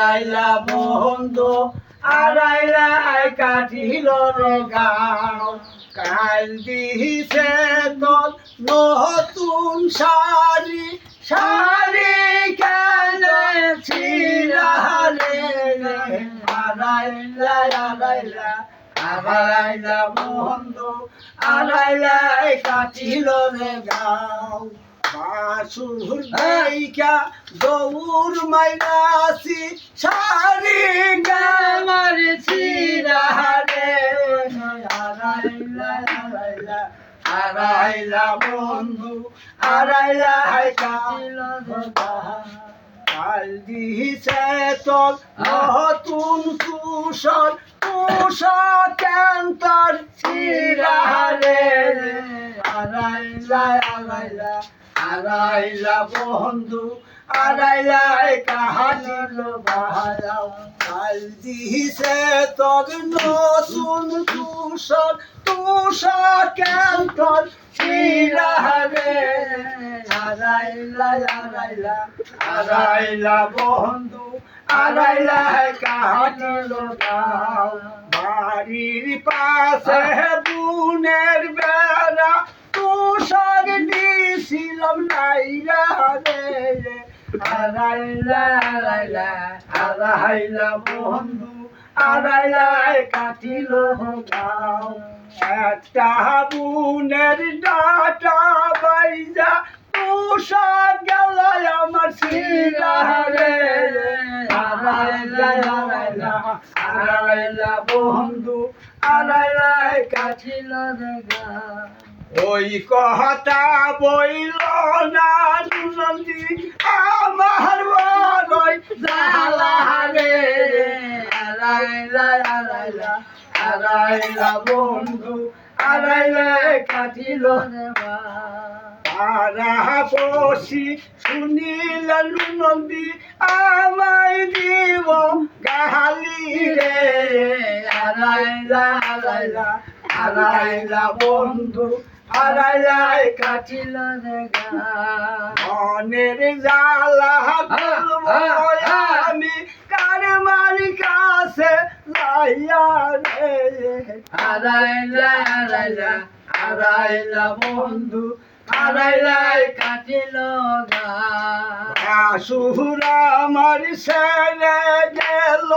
আড়াইলা বন্ধু আড়াইলা কাটিল রে গাও কাল দিছে তোর নতুন শাড়ি শাড়ি কেন ছিড়ালে আড়াইলা আড়াইলা আড়াইলা বন্ধু আড়াইলা কাটিল রে গাও বাসুর দেইকা দৌড় মাইরাছি শাড়ি গামার ছিড়ালে আড়াইলা আড়াইলা আড়াইলা বন্ধু আড়াইলা কাটিল রে গাও কাল দিছে তোর নতুন কুশল কুশল কেন্তর ছিড়ালে আড়াইলা আড়াইলা আড়াইলা বন্ধু আড়াইলা কাহাটিল বাহারাও কাল দিছে তোর নতুন কুশল কুশল কেন্তর ছিড়ালে আড়াইলা আড়াইলা আড়াইলা বন্ধু আড়াইলা কাহাটিল গাও বাড়ির পাশে বুনের বেড়া তুষার দিছিলাম নাইরা রে আড়াইলা আড়াইলা আড়াইলা বন্ধু আড়াইলা কাটিল গাও একটা বুনের ডাটা বাইজা তুষার গেল আমার ছিড়া রে আড়াইলা আড়াইলা আড়াইলা বন্ধু আড়াইলা কাটিল রে গাও ওই কথা বইল না নন্দী আমার বড়ই জ্বালা রে আড়াইলা আড়াইলা আড়াইলা বন্ধু আড়াইলা কাটিল রে পাড়া বসি শুনিল নন্দী আমায় দিব গালি রে আড়াইলা আড়াইলা আড়াইলা বন্ধু আড়াইলা কাটিল রে মনের জ্বালা আমি কার মারি কাছে যাইয়া রে আড়াইলা আড়াইলা আড়াইলা বন্ধু আড়াইলা কাটিল আসুর আমার ছেড়ে গেল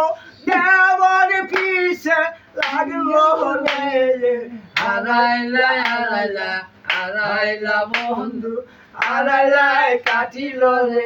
দেওয়ার পিছে লাগলো রে আড়াইলা আড়াইলা আড়াইলা বন্ধু আড়াইলা কাটিল রে